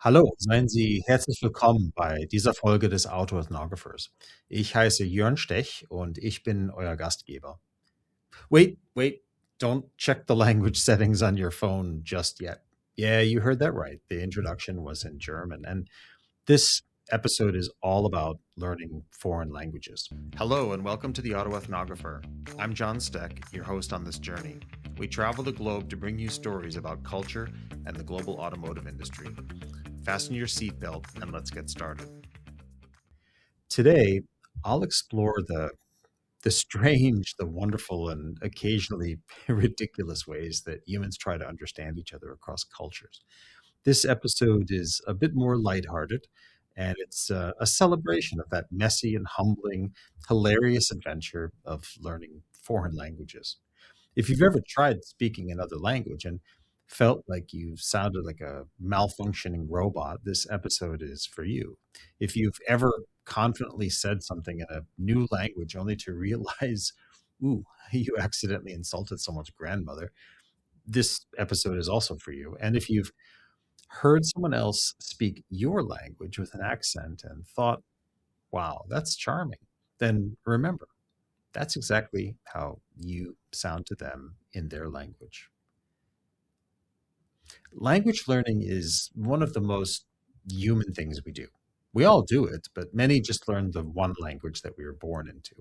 Hallo, seien Sie herzlich willkommen bei dieser Folge des Auto Ethnographers. Ich heiße Jörn Stech und ich bin euer Gastgeber. Wait, don't check the language settings on your phone just yet. Yeah, you heard that right. The introduction was in German, and this episode is all about learning foreign languages. Hello, and welcome to the Auto Ethnographer. I'm John Stech, your host on this journey. We travel the globe to bring you stories about culture and the global automotive industry. Fasten your seatbelt and let's get started. Today, I'll explore the strange, the wonderful, and occasionally ridiculous ways that humans try to understand each other across cultures. This episode is a bit more lighthearted, and it's a celebration of that messy and humbling, hilarious adventure of learning foreign languages. If you've ever tried speaking another language and felt like you sounded like a malfunctioning robot, this episode is for you. If you've ever confidently said something in a new language only to realize, ooh, you accidentally insulted someone's grandmother, this episode is also for you. And if you've heard someone else speak your language with an accent and thought, wow, that's charming, then remember, that's exactly how you sound to them in their language. Language learning is one of the most human things we do. We all do it, but many just learn the one language that we were born into.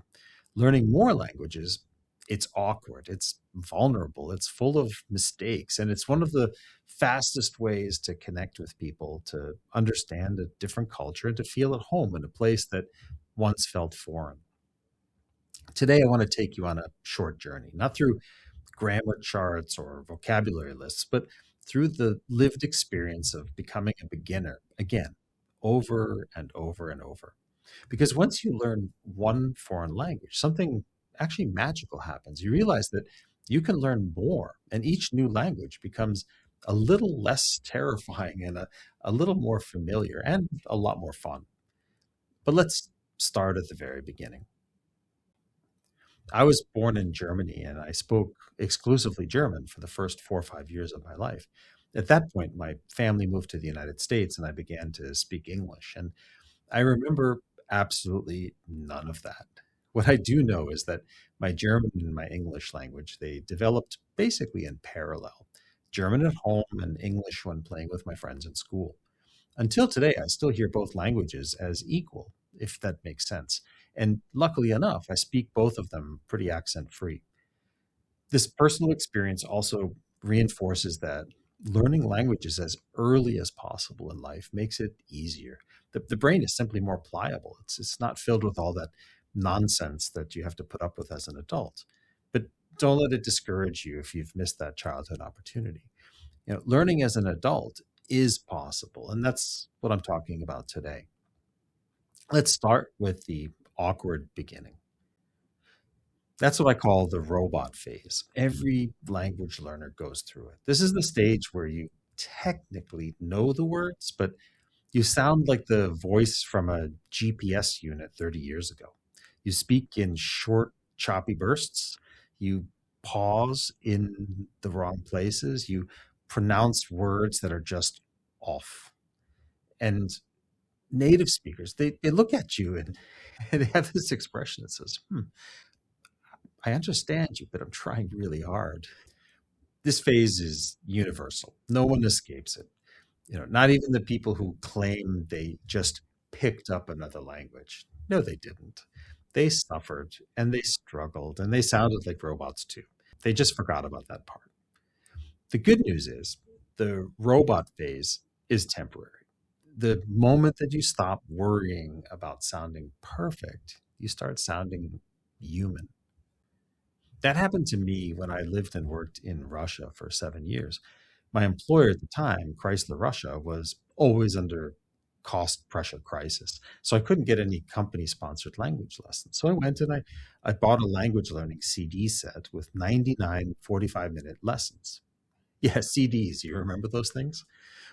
Learning more languages, it's awkward, it's vulnerable, it's full of mistakes, and it's one of the fastest ways to connect with people, to understand a different culture, and to feel at home in a place that once felt foreign. Today, I want to take you on a short journey, not through grammar charts or vocabulary lists, but through the lived experience of becoming a beginner again, over and over and over. Because once you learn one foreign language, something actually magical happens. You realize that you can learn more, and each new language becomes a little less terrifying and a little more familiar and a lot more fun. But let's start at the very beginning. I was born in Germany and I spoke exclusively German for the first 4 or 5 years of my life. At that point, my family moved to the United States and I began to speak English. And I remember absolutely none of that. What I do know is that my German and my English language, they developed basically in parallel. German at home and English when playing with my friends in school. Until today, I still hear both languages as equal, if that makes sense. And luckily enough, I speak both of them pretty accent free. This personal experience also reinforces that learning languages as early as possible in life makes it easier. The brain is simply more pliable. It's not filled with all that nonsense that you have to put up with as an adult. But don't let it discourage you if you've missed that childhood opportunity. Learning as an adult is possible, and that's what I'm talking about today. Let's start with the awkward beginning. That's what I call the robot phase. Every language learner goes through it. This is the stage where you technically know the words, but you sound like the voice from a GPS unit 30 years ago. You speak in short, choppy bursts. You pause in the wrong places. You pronounce words that are just off. And native speakers, they look at you and, and they have this expression that says, I understand you, but I'm trying really hard. This phase is universal. No one escapes it. Not even the people who claim they just picked up another language. No, they didn't. They suffered and they struggled and they sounded like robots too. They just forgot about that part. The good news is the robot phase is temporary. The moment that you stop worrying about sounding perfect, you start sounding human. That happened to me when I lived and worked in Russia for 7 years. My employer at the time, Chrysler Russia, was always under cost pressure crisis. So I couldn't get any company sponsored language lessons. So I went and I bought a language learning CD set with 99 45-minute lessons. Yeah, CDs. You remember those things?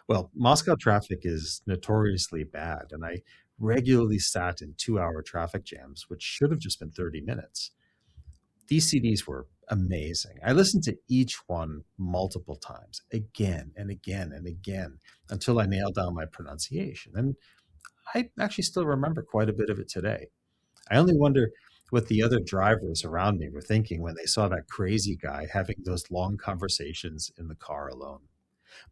Well, Moscow traffic is notoriously bad, and I regularly sat in 2-hour traffic jams, which should have just been 30 minutes. These CDs were Amazing. I listened to each one multiple times, again and again and again, until I nailed down my pronunciation. And I actually still remember quite a bit of it today. I only wonder what the other drivers around me were thinking when they saw that crazy guy having those long conversations in the car alone.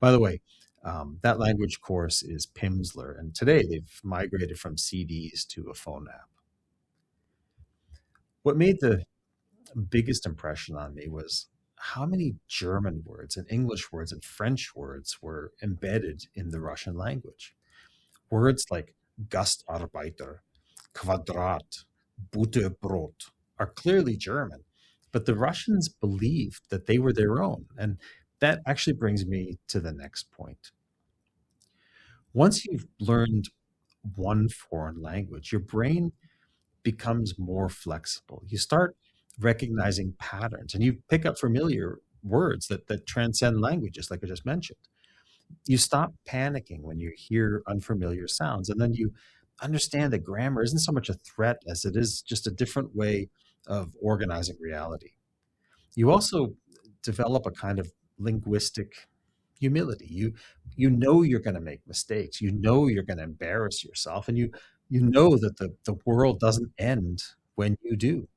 By the way, that language course is Pimsleur, and today they've migrated from CDs to a phone app. What made the biggest impression on me was how many German words and English words and French words were embedded in the Russian language. Words like Gastarbeiter, Quadrat, Butterbrot are clearly German, but the Russians believed that they were their own. And that actually brings me to the next point. Once you've learned one foreign language, your brain becomes more flexible. You start recognizing patterns and you pick up familiar words that transcend languages, like I just mentioned. You stop panicking when you hear unfamiliar sounds, and then you understand that grammar isn't so much a threat as it is just a different way of organizing reality. You also develop a kind of linguistic humility. You know you're going to make mistakes. You know you're going to embarrass yourself, and you know that the world doesn't end when you do.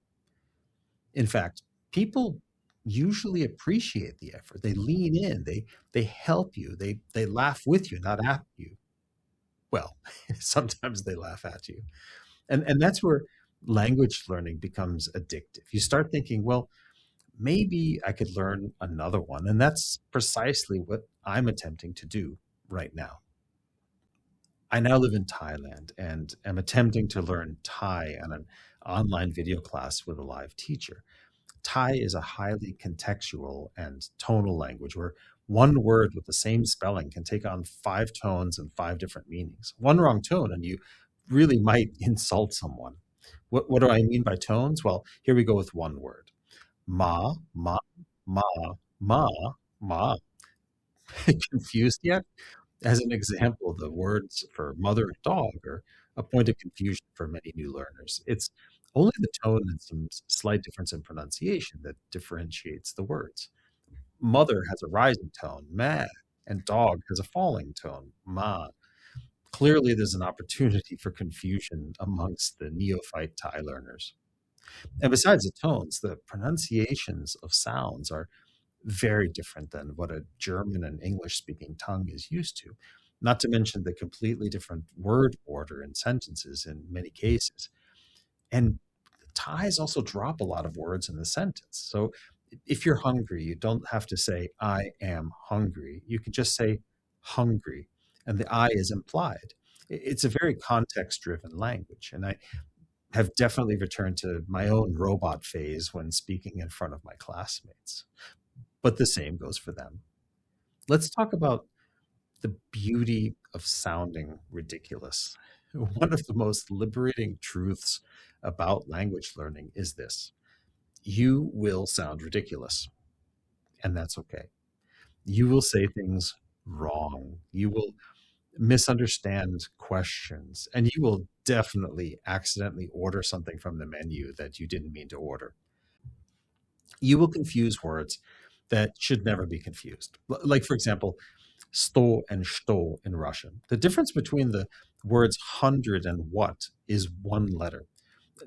In fact, people usually appreciate the effort. They lean in. They help you. They laugh with you, not at you. Well, sometimes they laugh at you. And that's where language learning becomes addictive. You start thinking, well, maybe I could learn another one. And that's precisely what I'm attempting to do right now. I now live in Thailand and am attempting to learn Thai on an online video class with a live teacher. Thai is a highly contextual and tonal language where one word with the same spelling can take on five tones and five different meanings. One wrong tone, and you really might insult someone. What do I mean by tones? Well, here we go with one word. Ma, ma, ma, ma, ma. Confused yet? As an example, the words for mother and dog are a point of confusion for many new learners. It's only the tone and some slight difference in pronunciation that differentiates the words. Mother has a rising tone, ma, and dog has a falling tone, ma. Clearly, there's an opportunity for confusion amongst the neophyte Thai learners. And besides the tones, the pronunciations of sounds are very different than what a German and English speaking tongue is used to, not to mention the completely different word order in sentences in many cases. And Thais also drop a lot of words in the sentence. So if you're hungry, you don't have to say, I am hungry. You can just say hungry, and the I is implied. It's a very context driven language. And I have definitely returned to my own robot phase when speaking in front of my classmates. But the same goes for them. Let's talk about the beauty of sounding ridiculous. One of the most liberating truths about language learning is this: you will sound ridiculous, and that's okay. You will say things wrong. You will misunderstand questions, and you will definitely accidentally order something from the menu that you didn't mean to order. You will confuse words that should never be confused. Like, for example, sto and что in Russian. The difference between the words hundred and what is one letter.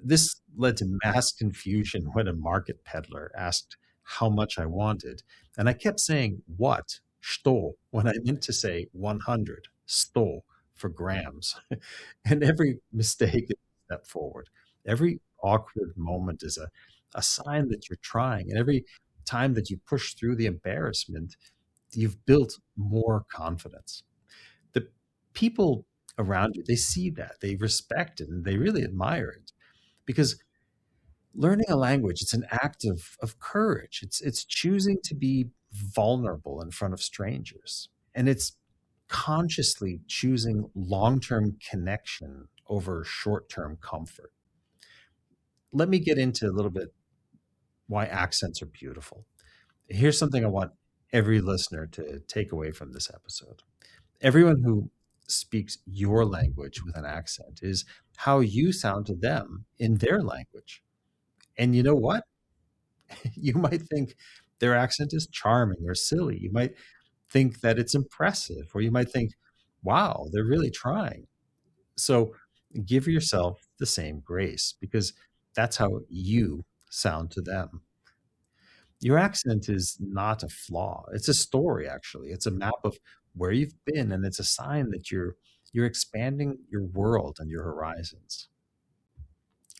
This led to mass confusion when a market peddler asked how much I wanted, and I kept saying what, что, when I meant to say 100, sto, for grams. And every mistake is a step forward. Every awkward moment is a sign that you're trying. And every time that you push through the embarrassment, you've built more confidence. The people around you, they see that, they respect it, and they really admire it. Because learning a language, it's an act of courage. It's choosing to be vulnerable in front of strangers. And it's consciously choosing long-term connection over short-term comfort. Let me get into a little bit why accents are beautiful. Here's something I want every listener to take away from this episode. Everyone who speaks your language with an accent is how you sound to them in their language. And you know what? You might think their accent is charming or silly. You might think that it's impressive, or you might think, wow, they're really trying. So give yourself the same grace because that's how you sound to them. Your accent is not a flaw. It's a story, actually. It's a map of where you've been, and it's a sign that you're expanding your world and your horizons.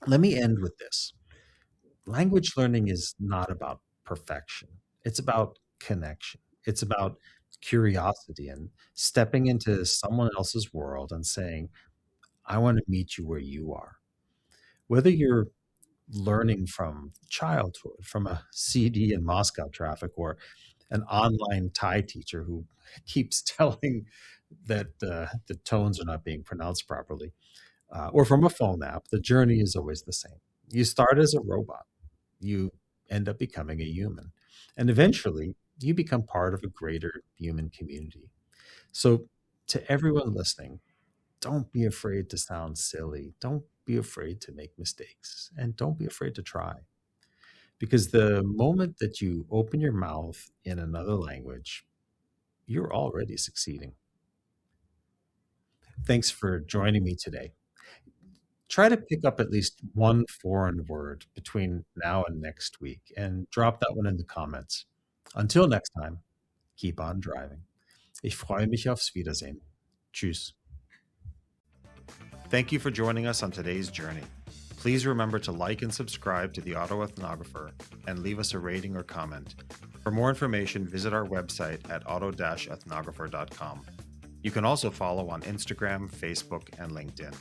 Let me end with this. Language learning is not about perfection. It's about connection. It's about curiosity and stepping into someone else's world and saying, I want to meet you where you are. Whether you're learning from childhood, from a CD in Moscow traffic, or an online Thai teacher who keeps telling that the tones are not being pronounced properly, or from a phone app, the journey is always the same. You start as a robot, you end up becoming a human, and eventually you become part of a greater human community. So, to everyone listening, don't be afraid to sound silly. Don't be afraid to make mistakes. And don't be afraid to try. Because the moment that you open your mouth in another language, you're already succeeding. Thanks for joining me today. Try to pick up at least one foreign word between now and next week and drop that one in the comments. Until next time, keep on driving. Ich freue mich aufs Wiedersehen. Tschüss. Thank you for joining us on today's journey. Please remember to like and subscribe to the Auto Ethnographer and leave us a rating or comment. For more information, visit our website at auto-ethnographer.com. You can also follow on Instagram, Facebook, and LinkedIn.